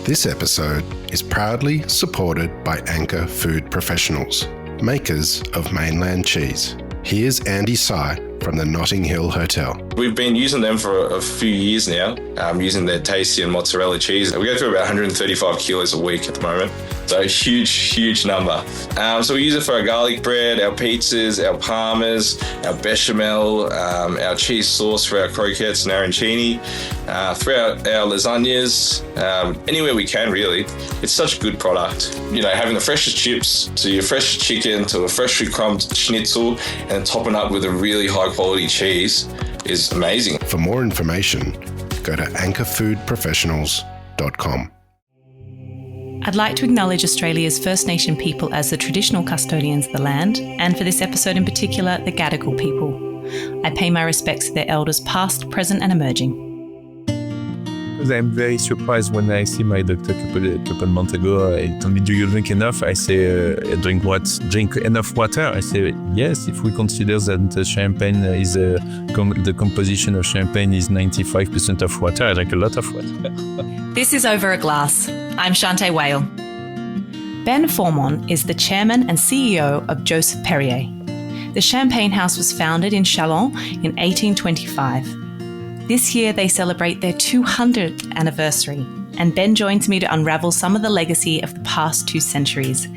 This episode is proudly supported by Anchor Food Professionals, makers of mainland cheese. Here's Andy Sy from the Notting Hill Hotel. We've been using them for a few years now, using their tasty and mozzarella cheese. We go through about 135 kilos a week at the moment. So a huge number. So we use it for our garlic bread, our pizzas, our parmas, our bechamel, our cheese sauce for our croquettes and arancini, throughout our lasagnas, anywhere we can really. It's such a good product. You know, having the freshest chips to your fresh chicken to a freshly crumbed schnitzel and topping up with a really high quality cheese is amazing. For more information, go to anchorfoodprofessionals.com. I'd like to acknowledge Australia's First Nation people as the traditional custodians of the land, and for this episode in particular, the Gadigal people. I pay my respects to their elders past, present and emerging. I'm very surprised when I see my doctor a couple months ago. He told me, do you drink enough? I say, drink what? Drink enough water? I say, yes, if we consider that champagne is, the composition of champagne is 95% of water, I drink a lot of water. This is Over a Glass. I'm Shanteh Wale. Ben Fourmon is the chairman and CEO of Joseph Perrier. The champagne house was founded in Châlons in 1825. This year, they celebrate their 200th anniversary, and Ben joins me to unravel some of the legacy of the past 2 centuries.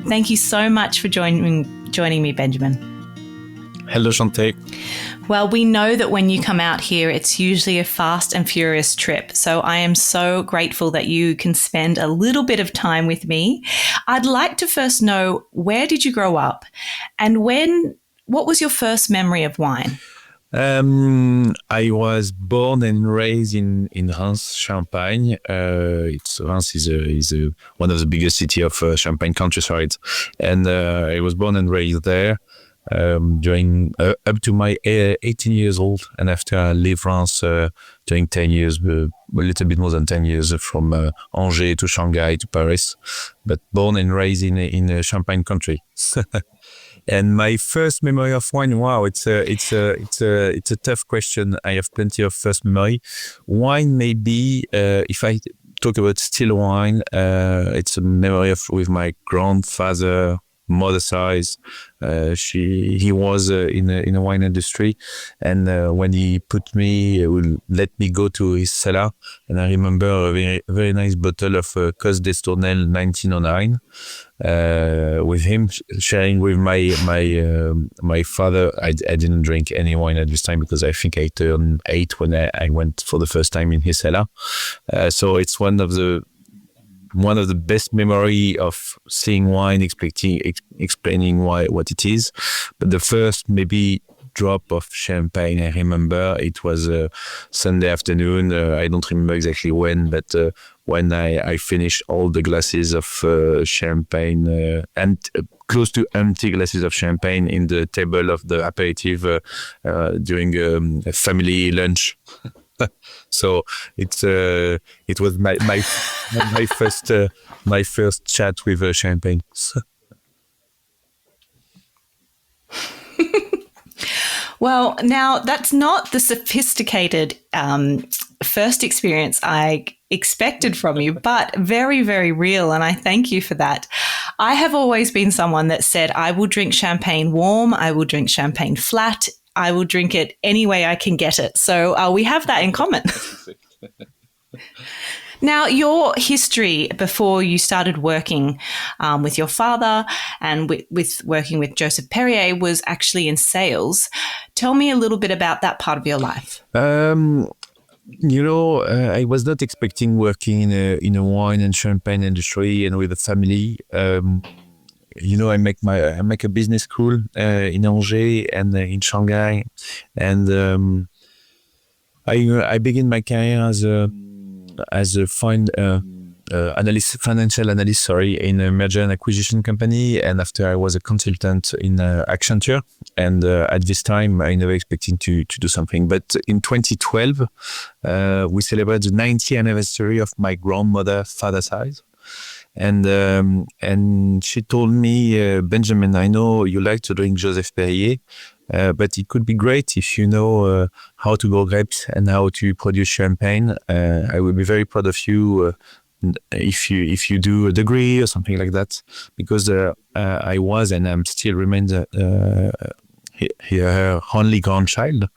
Thank you so much for joining me, Benjamin. Hello, Shanteh. Well, we know that when you come out here, it's usually a fast and furious trip. So I am so grateful that you can spend a little bit of time with me. I'd like to first know, where did you grow up? And what was your first memory of wine? I was born and raised in Reims, Champagne. Reims is one of the biggest city of Champagne countryside, and I was born and raised there during up to my 18 years old, and after I left France during 10 years, a little bit more than 10 years, from Angers to Shanghai to Paris, but born and raised in a Champagne country. And my first memory of wine, wow, it's a tough question. I have plenty of first memory. Wine, maybe, if I talk about still wine, it's a memory with my grandfather, mother side. He was in a wine industry, and when he would let me go to his cellar, and I remember a very, very nice bottle of Cos d'Estournel 1909. With him, sharing with my father. I didn't drink any wine at this time because I think I turned 8 when I went for the first time in his cellar. So it's one of the best memory of seeing wine, explaining what it is. But the first maybe drop of champagne, I remember it was a Sunday afternoon. I don't remember exactly when, but when I finished all the glasses of champagne and close to empty glasses of champagne in the table of the aperitif during a family lunch. So it was my first chat with champagne. Well, now that's not the sophisticated first experience I expected from you, but very, very real. And I thank you for that. I have always been someone that said, I will drink champagne warm. I will drink champagne flat. I will drink it any way I can get it. So we have that in common. Now, your history before you started working with your father and with working with Joseph Perrier was actually in sales. Tell me a little bit about that part of your life. I was not expecting working in a wine and champagne industry and with a family. I make a business school in Angers and in Shanghai, and I begin my career as a financial analyst, in a merger and acquisition company, and after I was a consultant in Accenture, and at this time I never expecting to do something. But in 2012, we celebrated the 90th anniversary of my grandmother's father's side. And she told me, Benjamin, I know you like to drink Joseph Perrier, but it could be great if you know how to grow grapes and how to produce champagne. I will be very proud of you if you do a degree or something like that, because I was and I'm still remain her only grandchild,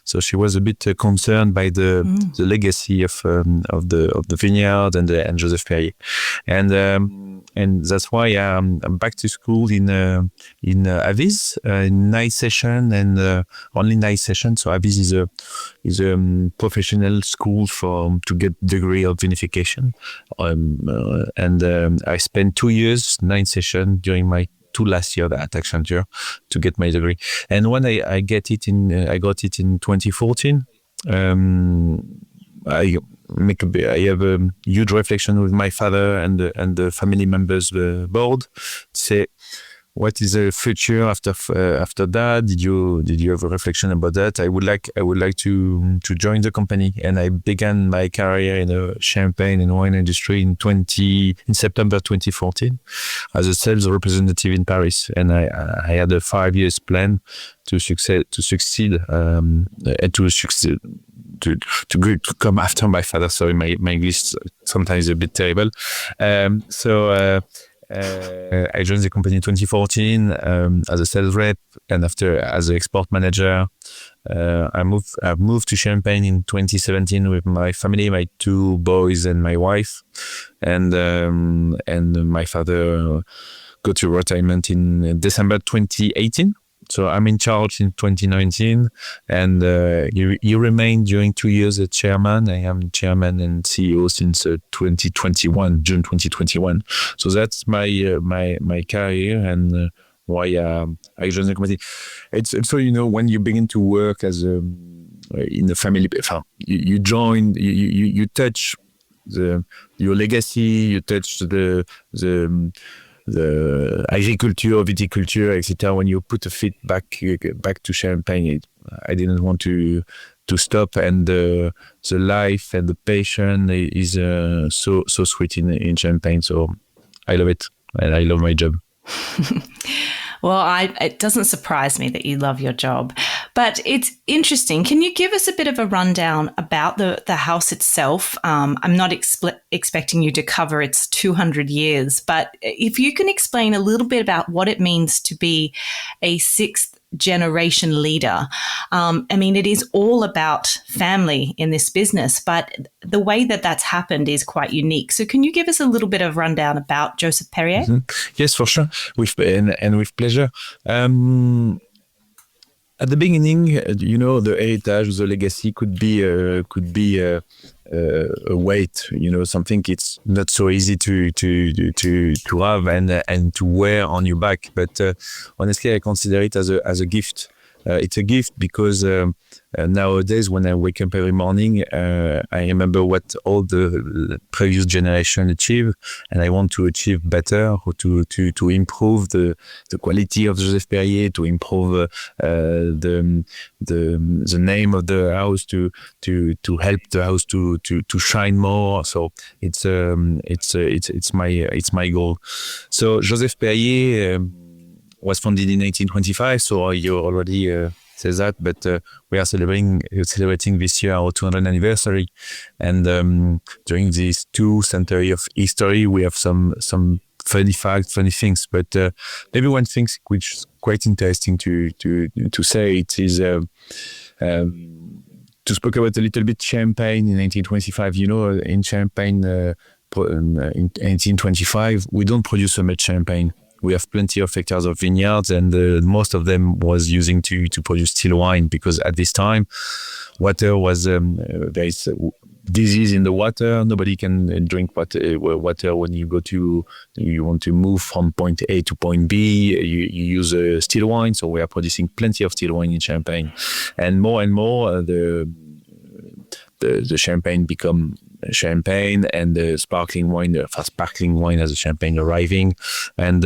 so she was a bit concerned by the legacy of the vineyard and Joseph Perrier, and that's why I'm back to school in Avis, night session and only night session. So Avis is a professional school to get degree of vinification, and I spent 2 years night session during my 2 last year at Accenture to get my degree. And when I got it in 2014. I have a huge reflection with my father and the family members board. Say, what is the future after that? Did you have a reflection about that? I would like to join the company, and I began my career in the champagne and wine industry in September 2014 as a sales representative in Paris, and I had a 5 years plan to succeed and to come after my father. Sorry, my English sometimes is a bit terrible. I joined the company in 2014 as a sales rep, and after as an export manager. I moved to Champagne in 2017 with my family, my 2 boys and my wife, and my father got to retirement in December 2018. So I'm in charge in 2019, and he remained during 2 years as chairman. I am chairman and CEO since 2021, June 2021. So that's my career and why I joined the company. It's so, when you begin to work as in the family, you join, you touch your legacy, you touch the agriculture, viticulture, etc. When you put a feet back to Champagne, I didn't want to stop, and the life and the passion is so sweet in Champagne. So I love it, and I love my job. Well, it doesn't surprise me that you love your job, but it's interesting. Can you give us a bit of a rundown about the house itself? I'm not expecting you to cover its 200 years, but if you can explain a little bit about what it means to be a 6th generation leader. It is all about family in this business, but the way that that's happened is quite unique. So can you give us a little bit of rundown about Joseph Perrier? Mm-hmm. Yes, for sure. With pleasure. At the beginning, the heritage, the legacy could be a weight, something it's not so easy to have and to wear on your back. But honestly, I consider it as a gift. It's a gift because nowadays, when I wake up every morning, I remember what all the previous generation achieved, and I want to achieve better, or to improve the quality of Joseph Perrier, to improve the name of the house, to help the house to shine more. So it's my goal. So Joseph Perrier was founded in 1825. So you already said that, but we are celebrating this year our 200th anniversary, and during these 2 centuries of history, we have some funny facts, funny things. But maybe one thing which is quite interesting to say, it is to speak about a little bit Champagne in 1825. In Champagne in 1825, we don't produce so much champagne. We have plenty of hectares of vineyards, and most of them was using to produce still wine, because at this time, water was there is disease in the water. Nobody can drink water when you want to move from point A to point B. You use still wine, so we are producing plenty of still wine in Champagne, and more the champagne become champagne, and the sparkling wine as a champagne arriving. And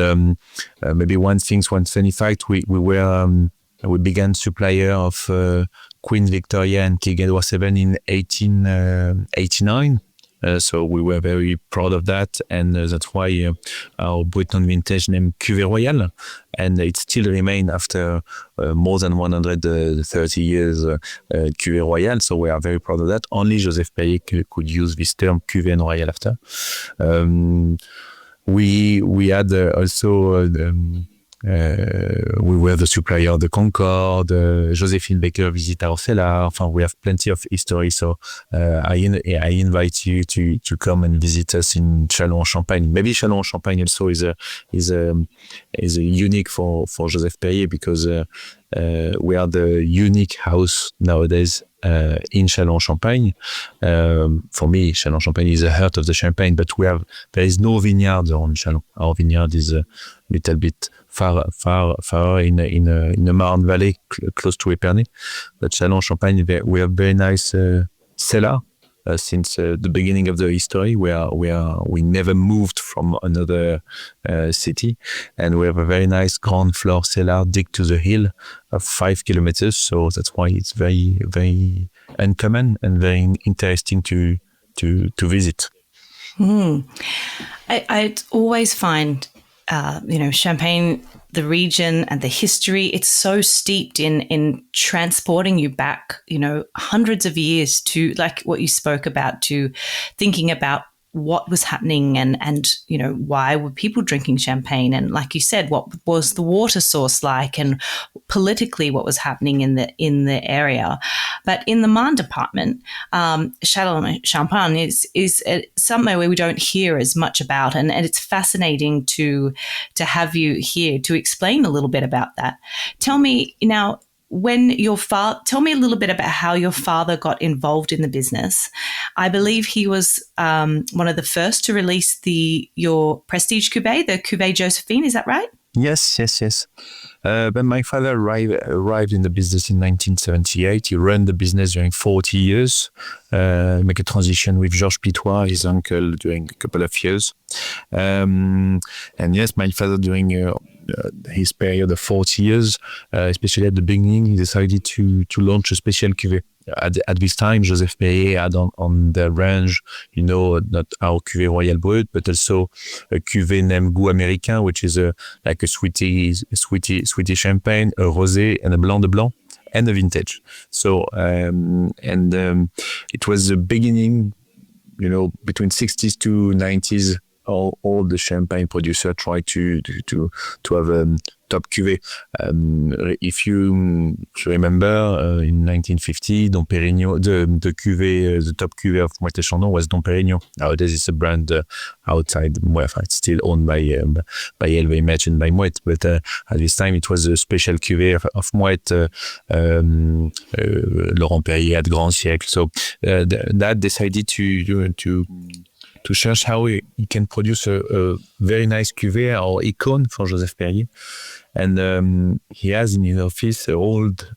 maybe one funny fact, we began supplier of Queen Victoria and King Edward VII in 1889. So we were very proud of that, and that's why our Breton vintage named Cuvée Royale, and it still remains after more than 130 years Cuvée Royale. So we are very proud of that. Only Joseph Perrier could use this term Cuvée Royale after. We had also we were the supplier of the Concorde. Joséphine Baker visit our cellar. We have plenty of history. So I invite you to come and visit us in Châlons Champagne. Maybe Châlons Champagne also is a unique for Joseph Perrier, because we are the unique house nowadays in Châlons Champagne. For me, Châlons Champagne is the heart of the Champagne, but there is no vineyard on Châlons. Our vineyard is a little bit far in the Marne Valley, close to Épernay. But Châlons Champagne, we have very nice cellar. Since the beginning of the history, we never moved from another city, and we have a very nice ground floor cellar dig to the hill of 5 kilometers. So that's why it's very, very uncommon and very interesting to visit. I always find Champagne, the region and the history, it's so steeped in transporting you back, hundreds of years to, like what you spoke about, to thinking about what was happening and why were people drinking champagne, and like you said, what was the water source like, and politically what was happening in the area. But in the Marne department, Châlons Champagne is somewhere where we don't hear as much about, and it's fascinating to have you here to explain a little bit about that. Tell me now, tell me a little bit about how your father got involved in the business. I believe he was one of the first to release your prestige cuvée, the Cuvée Joséphine. Is that right? Yes. But my father arrived in the business in 1978. He ran the business during 40 years. Make a transition with Georges Pitois, his uncle, during a couple of years. And yes, my father during his period of 40 years, especially at the beginning, he decided to launch a special cuvée. At this time, Joseph Perrier had on the range, not our Cuvée Royale Brut, but also a cuvée named Goût Américain, which is like a sweetie champagne, a rosé, and a blanc de blanc, and a vintage. So, it was the beginning, between 60s to 90s. All the champagne producers try to have a top cuvée. If you remember, in 1950, Dom Pérignon, the cuvée, the top cuvée of Moët & Chandon was Dom Pérignon. Nowadays, it's a brand outside Moët. It's still owned by LVMH and by Moët, but at this time, it was a special cuvée of Moët. Laurent Perrier at Grand Siècle. So that decided to search how he can produce a very nice cuvée or icon for Joseph Perrier. And he has in his office an old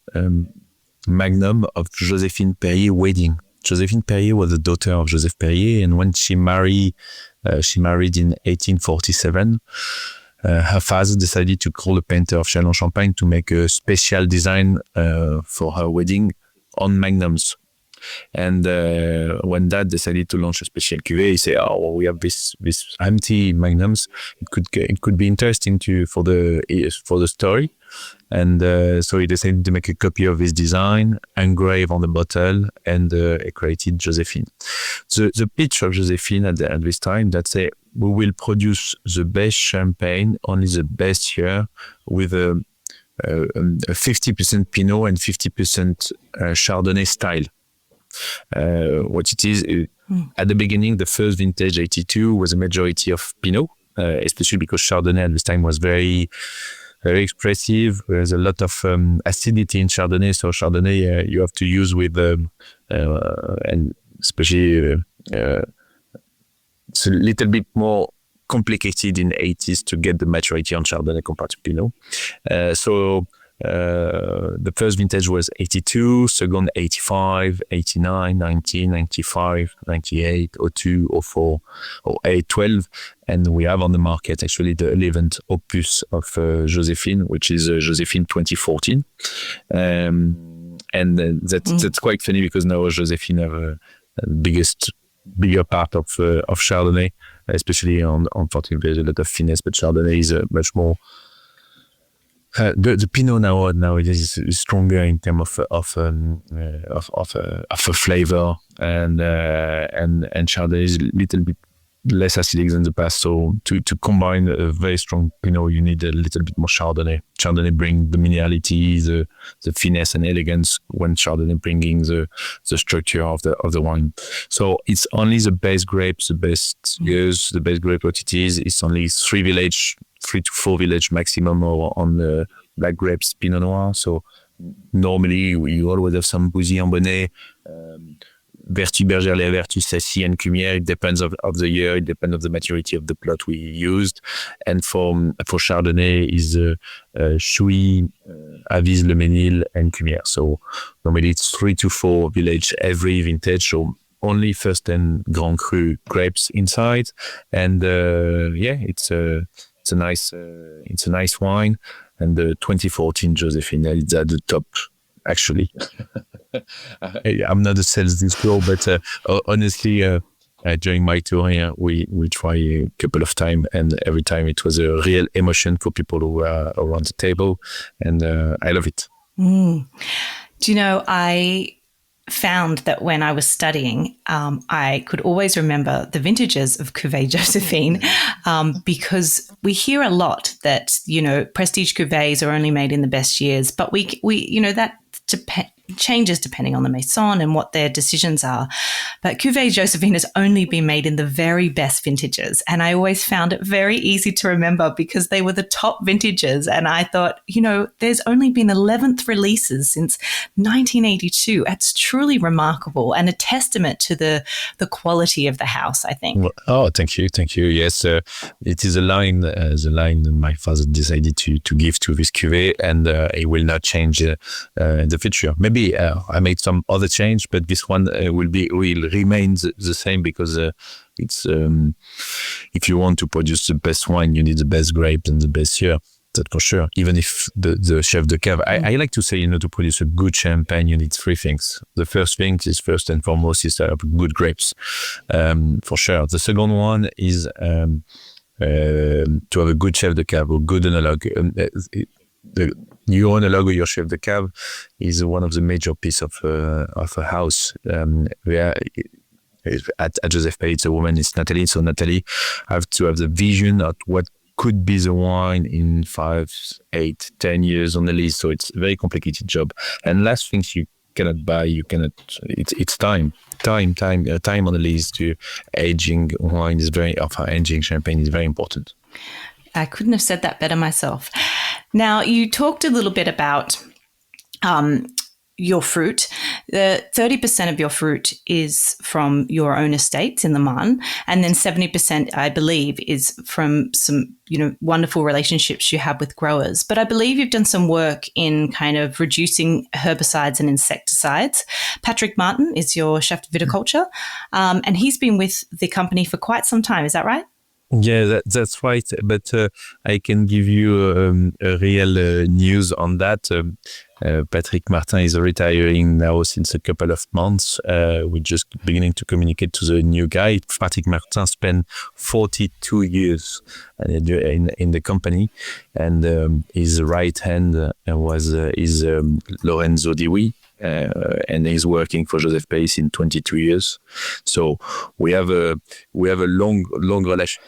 magnum of Joséphine Perrier wedding. Joséphine Perrier was the daughter of Joseph Perrier, and when she married in 1847. Her father decided to call a painter of Châlons Champagne to make a special design for her wedding on magnums. And when Dad decided to launch a special cuvée, he said, we have this empty magnums. It could be interesting for the story. And so he decided to make a copy of his design, engrave on the bottle, and created Joséphine. The pitch of Joséphine at this time, that say, we will produce the best champagne, only the best year, with a 50% Pinot and 50% Chardonnay style. What it is, at the beginning, the first vintage 82 was a majority of Pinot, especially because Chardonnay at this time was very, very expressive. There's a lot of acidity in Chardonnay, so Chardonnay you have to use with, and especially it's a little bit more complicated in the 80s to get the maturity on Chardonnay compared to Pinot. The first vintage was 82, second 85, 89, 90, 95, 98, 02, 04, 08, 12. And we have on the market actually the 11th opus of Joséphine, which is Joséphine 2014. And that's quite funny because now Joséphine have the biggest bigger part of Chardonnay, especially on 14. There's a lot of finesse, but Chardonnay is much more. The Pinot nowadays is stronger in terms of a flavor, and Chardonnay is a little bit less acidic than the past. So to combine a very strong Pinot, you need a little bit more Chardonnay. Chardonnay brings the minerality, the finesse and elegance, when Chardonnay bringing the structure of the wine. So it's only the base grapes, the best years, the best grape what it is. It's only 3 to 4 village maximum on the black grapes Pinot Noir. So normally you always have some Bouzy en Bonnet, Vertu Berger, Vertu Sassy, and Cumière. It depends of the year. It depends of the maturity of the plot we used. And for Chardonnay is Chouy, Avis, Le Ménil, and Cumière. So normally it's 3 to 4 village every vintage. So only first and Grand Cru grapes inside. And it's a nice wine. And the 2014 Josephine is at the top, actually. I'm not a sales disclosure, but honestly, during my tour here, we try a couple of times, and every time it was a real emotion for people who were around the table, and I love it. Do you know, I found that when I was studying, I could always remember the vintages of Cuvée Josephine, because we hear a lot that, you know, prestige cuvées are only made in the best years, but we you know, that changes depending on the maison and what their decisions are. But Cuvée Josephine has only been made in the very best vintages. And I always found it very easy to remember because they were the top vintages. And I thought, you know, there's only been 11th releases since 1982. That's truly remarkable and a testament to the quality of the house, I think. Well, oh, thank you. Yes, it is the line my father decided to give to this cuvée, and it will not change in the future. Maybe I made some other change, but this one will remain the same, because it's if you want to produce the best wine, you need the best grapes and the best year. That's for sure. Even if the chef de cave, I like to say, you know, to produce a good champagne, you need 3 things. The first thing is, first and foremost, is to have good grapes, for sure. The second one is to have a good chef de cave or good enologue. Your enologue or your chef de cave is one of the major pieces of a house. Where at Joseph Perrier, it's a woman, it's Nathalie. So Nathalie have to have the vision of what could be the wine in 5, 8, 10 years on the list. So it's a very complicated job. And last things you cannot buy, it's time on the list. To aging wine is aging champagne is very important. I couldn't have said that better myself. Now, you talked a little bit about your fruit. 30% of your fruit is from your own estates in the Marne, and then 70%, I believe, is from some, you know, wonderful relationships you have with growers. But I believe you've done some work in kind of reducing herbicides and insecticides. Patrick Martin is your chef de viticulture, and he's been with the company for quite some time. Is that right? Yeah, that's right. But I can give you a real news on that. Patrick Martin is retiring now since a couple of months. We're just beginning to communicate to the new guy. Patrick Martin spent 42 years in the company, and his right hand is Lorenzo Diwi. And he's working for Joseph Perrier in 22 years. So we have a long relation.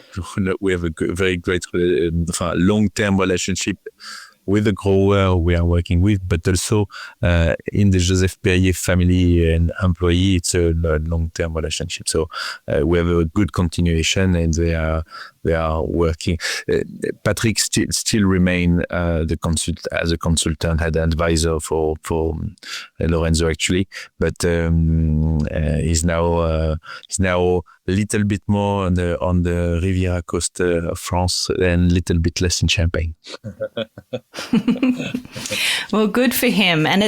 We have a very great long-term relationship with the grower we are working with, but also in the Joseph Perrier family and employee, it's a long-term relationship. So we have a good continuation, and they are working. Patrick still remain as a consultant, head advisor for Lorenzo actually, but he's now a little bit more on the Riviera coast of France and a little bit less in Champagne. Well, good for him. And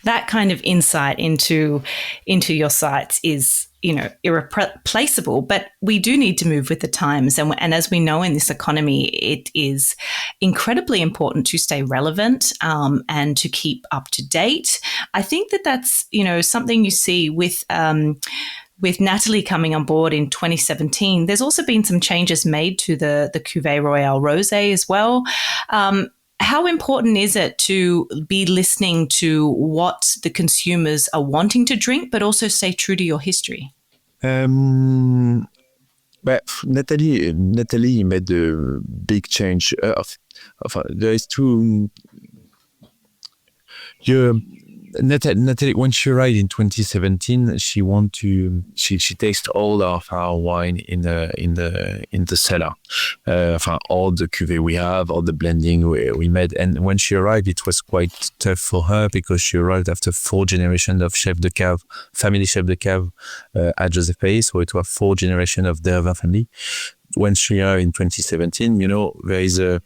that kind of insight into your sites is, you know, irreplaceable, but we do need to move with the times. And as we know in this economy, it is incredibly important to stay relevant and to keep up to date. I think that's, you know, something you see with with Natalie coming on board in 2017, there's also been some changes made to the Cuvée Royale Rosé as well. How important is it to be listening to what the consumers are wanting to drink, but also stay true to your history? But Natalie made a big change. There is two. Natalie, when she arrived in 2017, she tasted all of our wine in the cellar, all the cuvée we have, all the blending we made. And when she arrived, it was quite tough for her because she arrived after 4 generations of family chef de cave at Joseph Perrier. So it was 4 generations of their family. When she arrived in 2017, there is a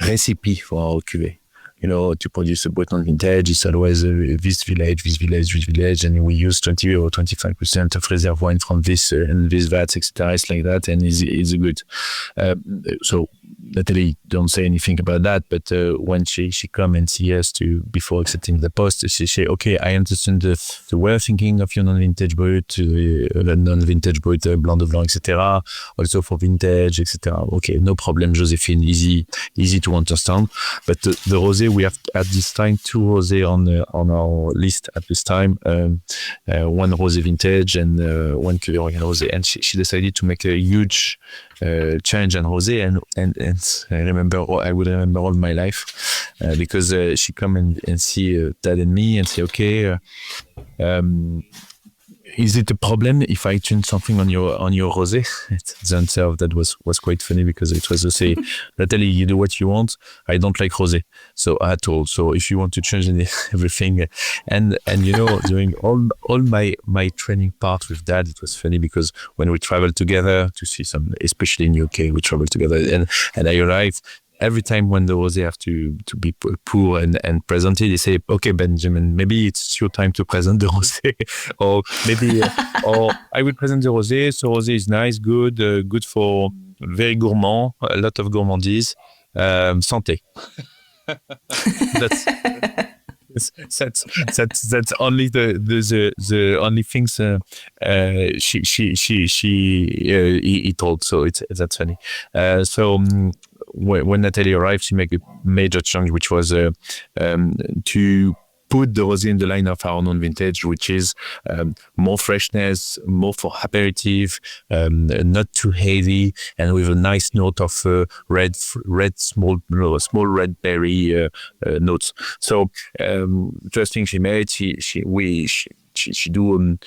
recipe for our cuvée. To produce a Breton vintage, it's always this village, and we use 20 or 25% of reserve wine from this and this vats, etc. It's like that, and it's good. So Natalie don't say anything about that, but when she come and see us before accepting the post, she say, okay, I understand the way of thinking of your non-vintage brut, non-vintage brut, blanc de blanc, etc. Also for vintage, etc. Okay, no problem, Josephine, easy to understand. But the rosé, we have at this time 2 rosé on our list at this time, 1 rosé vintage and 1 Cuvée Royale rosé, and she decided to make a huge change on rosé, and I would remember all my life because she come and see Dad and me and say, okay, is it a problem if I change something on your rosé? The answer of that was quite funny because it was to say, Natalie, you do what you want. I don't like rosé, so at all. So if you want to change everything, and during all my training part with Dad, it was funny because when we traveled together to see some, especially in UK, we traveled together, and I arrived. Every time when the rosé have to be pour and presented, they say, okay, Benjamin, maybe it's your time to present the rosé. Or maybe, or I will present the rosé. So rosé is nice, good for very gourmand, a lot of gourmandise. Santé. That's only the only things he told. So that's funny. When Natalie arrived, she made a major change, which was to put the rosé in the line of our non-vintage, which is more freshness, more for aperitif, not too heavy, and with a nice note of small red berry notes. So first thing she made, she do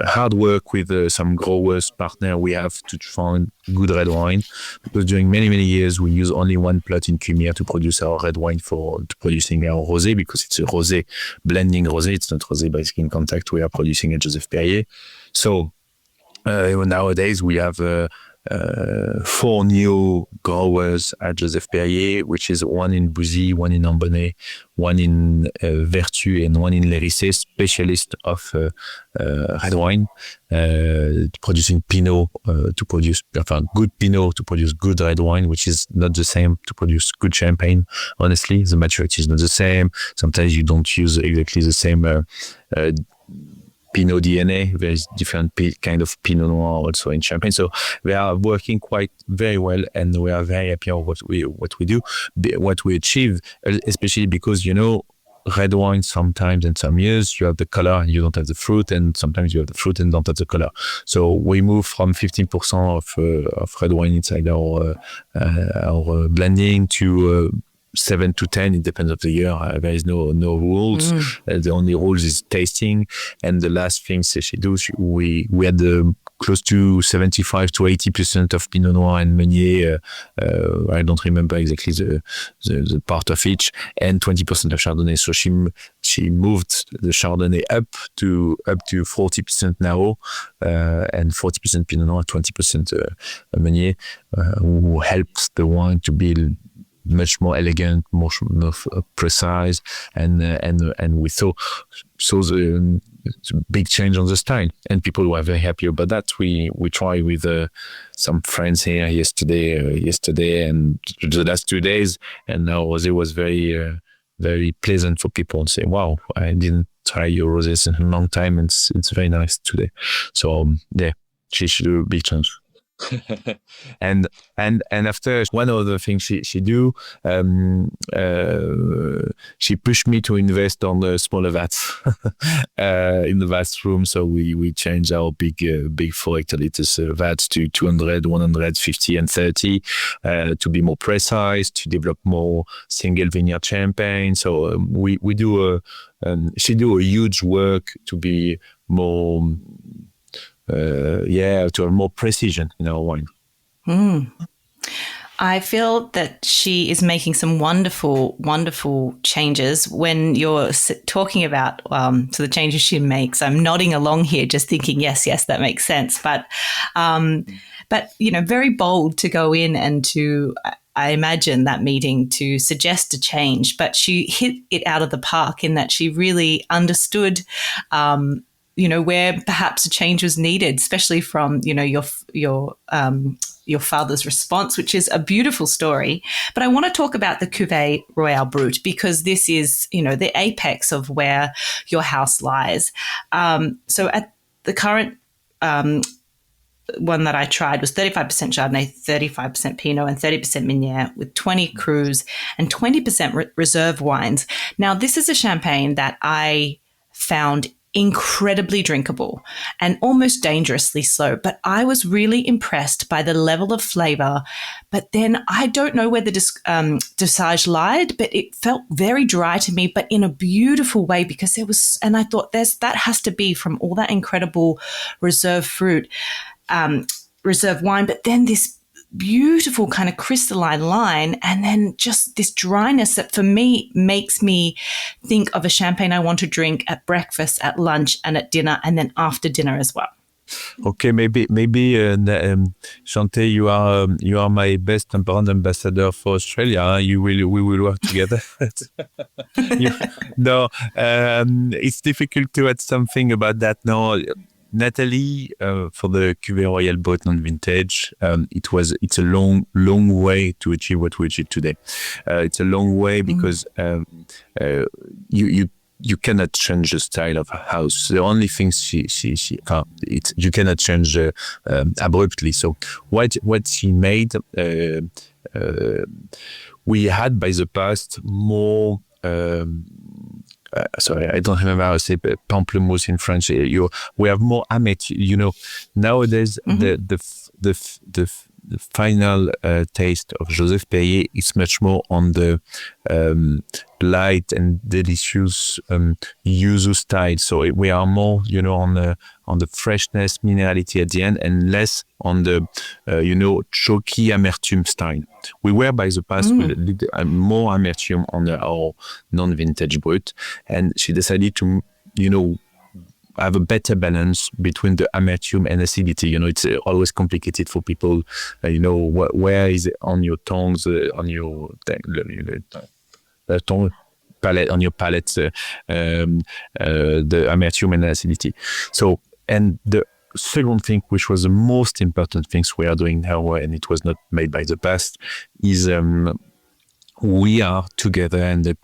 hard work with some growers partner we have to find good red wine, because during many years we use only 1 plot in Cumier to produce our red wine to producing our rosé, because it's a rosé blending rosé. It's not rosé by skin contact we are producing at Joseph Perrier. So nowadays we have 4 new growers at Joseph Perrier, which is 1 in Bouzy, 1 in Ambonnet, 1 in Vertu, and 1 in Lérissé, specialist of red wine, producing Pinot to produce good Pinot to produce good red wine, which is not the same to produce good champagne. Honestly, the maturity is not the same. Sometimes you don't use exactly the same Pinot DNA. There's different kind of Pinot Noir also in Champagne. So we are working quite very well, and we are very happy with what we do, what we achieve, especially because, red wine sometimes in some years you have the color and you don't have the fruit, and sometimes you have the fruit and don't have the color. So we move from 15% of red wine inside our blending to 7 to 10, it depends of the year. There is no rules. The only rules is tasting. And the last thing she do, we had close to 75 to 80% of Pinot Noir and Meunier. I don't remember exactly the part of each, and 20% of Chardonnay. So she moved the Chardonnay up to 40% now, and 40% Pinot Noir, 20% Meunier, who helps the wine to be much more elegant, more precise, and we saw the big change on the style, and people were very happy about that. We try with some friends here yesterday and the last 2 days, and now it was very very pleasant for people and say, wow, I didn't try your roses in a long time, and it's very nice today. So yeah, she should do a big change. and after, one other thing she do, she pushed me to invest on the smaller vats in the vats room. So we changed our big 4 hectoliters vats to 200, 150 and 30 to be more precise, to develop more single vineyard champagne. So we do she do a huge work to be more to have more precision in our wine. I feel that she is making some wonderful, wonderful changes. When you're talking about so the changes she makes, I'm nodding along here, just thinking, yes, that makes sense. But very bold to go in and to, I imagine, that meeting to suggest a change. But she hit it out of the park in that she really understood where perhaps a change was needed, especially from, your father's response, which is a beautiful story. But I want to talk about the Cuvée Royal Brut, because this is, the apex of where your house lies. So at the current one that I tried was 35% Chardonnay, 35% Pinot, and 30% Meunier, with 20 crus and 20% reserve wines. Now, this is a champagne that I found incredibly drinkable and almost dangerously so. But I was really impressed by the level of flavor. But then I don't know where the dosage lied, but it felt very dry to me, but in a beautiful way, because there was, and I thought that has to be from all that incredible reserve fruit, reserve wine, but then this beautiful kind of crystalline line, and then just this dryness that for me makes me think of a champagne I want to drink at breakfast, at lunch, and at dinner, and then after dinner as well. Okay, maybe Shanteh, you are my best brand ambassador for Australia. We will work together. No, it's difficult to add something about that. No, Nathalie, for the Cuvée Royal Brut non-vintage, it's a long way to achieve what we achieve today. It's a long way because you cannot change the style of a house. The only thing you cannot change abruptly. So what she made, we had by the past more. Sorry, I don't remember how to say pamplemousse in French. We have more amateur. Nowadays the final taste of Joseph Perrier is much more on the light and delicious yuzu style. So we are more, on the freshness, minerality at the end, and less on the, choky amertume style. We were by the past with more amertume on our non-vintage brut, and she decided to, have a better balance between the amertume and acidity. It's always complicated for people. Where is it on your tongues, on your tongue palate, on your palate, the amertume and acidity. So, and the second thing, which was the most important things we are doing now, and it was not made by the past, is we are together, and the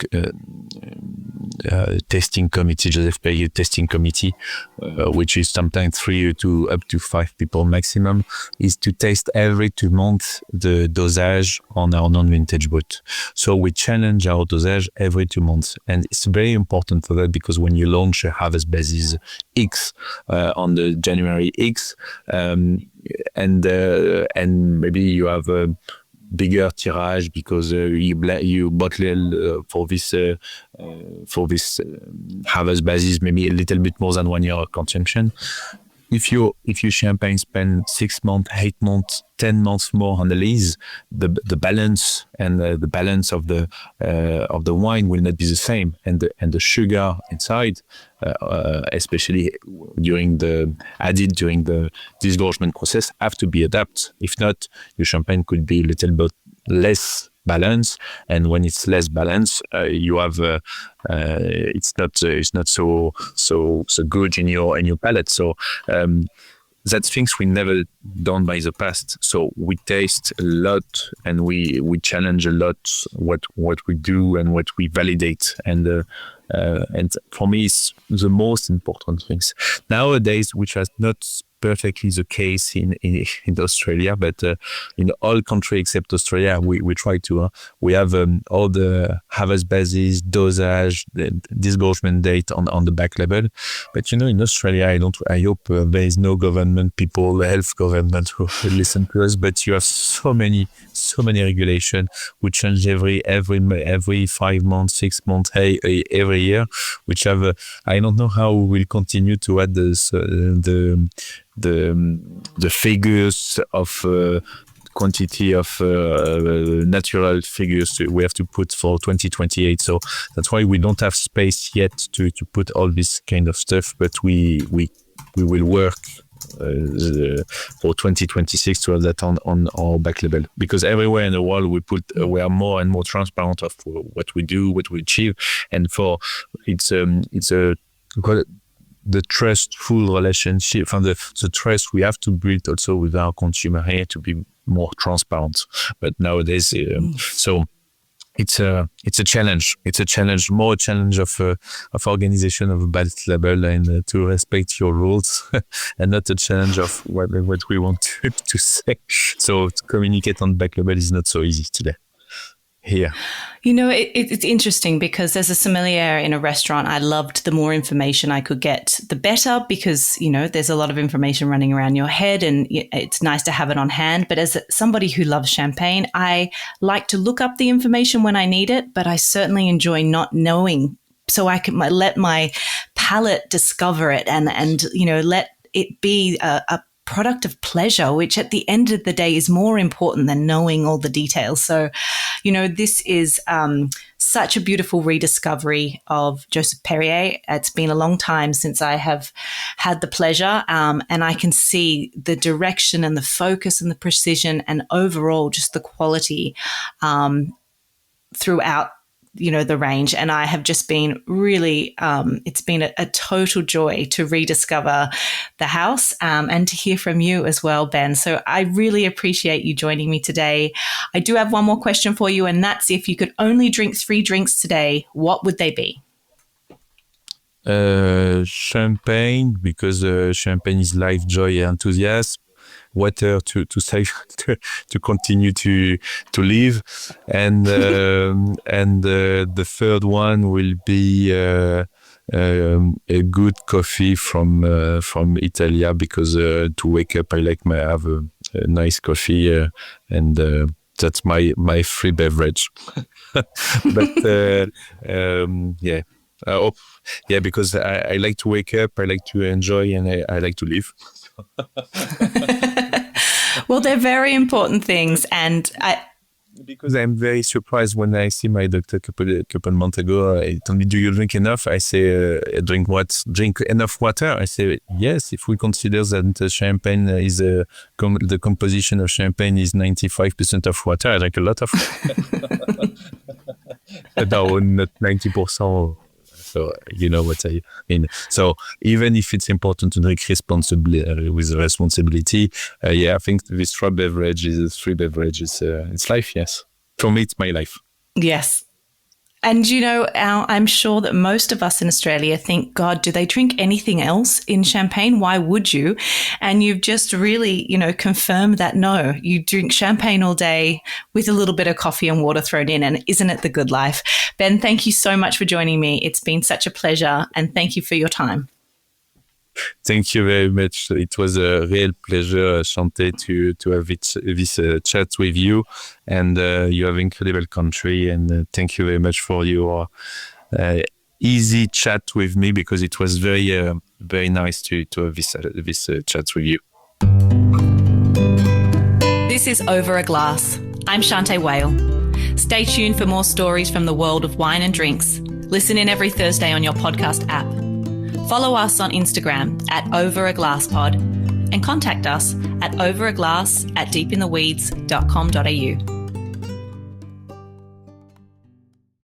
tasting committee, Joseph Perrier tasting committee, which is sometimes 3 to up to 5 people maximum, is to taste every 2 months the dosage on our non-vintage brut. So we challenge our dosage every 2 months, and it's very important for that, because when you launch a harvest basis X on the January X, and maybe you have a bigger tirage because you bottle for this harvest basis maybe a little bit more than 1 year of consumption. If your champagne spend 6 months, 8 months, 10 months more on the lees, the balance and the balance of the wine will not be the same, and the sugar inside, especially during the disgorgement process, have to be adapted. If not, your champagne could be a little bit less balance, and when it's less balance, you have it's not so good in your palate. So that's things we never done by the past. So we taste a lot, and we challenge a lot what we do and what we validate, and And for me, it's the most important things nowadays, which has not perfectly the case in Australia, but in all countries except Australia, we try to. We have all the harvest basis, dosage, the disgorgement date on the back label. But in Australia, I hope there is no government people, health government who will listen to us. But you have so many regulations which change every 5 months, 6 months, every year, which have. I don't know how we will continue to add this the figures of quantity of natural figures we have to put for 2028. So that's why we don't have space yet to put all this kind of stuff, but we will work for 2026 to have that on our back label, because everywhere in the world we are more and more transparent of what we do, what we achieve, and for it's a the trustful relationship, from the trust we have to build also with our consumer here to be more transparent. But nowadays, so it's a challenge. It's a challenge, more a challenge of organization of a back label and to respect your rules, and not a challenge of what we want to say. So to communicate on back label is not so easy today. Here. It's interesting because as a sommelier in a restaurant, I loved the more information I could get, the better, because, there's a lot of information running around your head and it's nice to have it on hand. But as somebody who loves champagne, I like to look up the information when I need it, but I certainly enjoy not knowing, so I can let my palate discover it and let it be a product of pleasure, which at the end of the day is more important than knowing all the details. So, this is such a beautiful rediscovery of Joseph Perrier. It's been a long time since I have had the pleasure, and I can see the direction and the focus and the precision and overall just the quality throughout the range. And I have just been really, it's been a total joy to rediscover the house and to hear from you as well, Ben. So I really appreciate you joining me today. I do have one more question for you, and that's if you could only drink 3 drinks today, what would they be? Champagne, because champagne is life, joy, enthusiasm. Water to save to continue to live, and the third one will be a good coffee from Italia, because to wake up I have a nice coffee, and that's my free beverage. But because I like to wake up, I like to enjoy, and I like to live. Well, they're very important things, and because I'm very surprised when I see my doctor a couple months ago. He told me, "Do you drink enough?" I say, "Drink what? Drink enough water?" I say, "Yes. If we consider that champagne is the composition of champagne is 95% of water, I drink a lot of water." No, not 90%. So you know what I mean. So even if it's important to drink responsibly, with responsibility, I think this free beverage is it's life. Yes, for me it's my life. Yes. And, I'm sure that most of us in Australia think, God, do they drink anything else in champagne? Why would you? And you've just really, confirmed that no, you drink champagne all day with a little bit of coffee and water thrown in. And isn't it the good life? Ben, thank you so much for joining me. It's been such a pleasure. And thank you for your time. Thank you very much. It was a real pleasure, Shanteh, to have this chat with you. And you have incredible country. And thank you very much for your easy chat with me, because it was very, very nice to have this chat with you. This is Over a Glass. I'm Shanteh Wale. Stay tuned for more stories from the world of wine and drinks. Listen in every Thursday on your podcast app. Follow us on Instagram @overaglasspod and contact us at overaglass@deepintheweeds.com.au.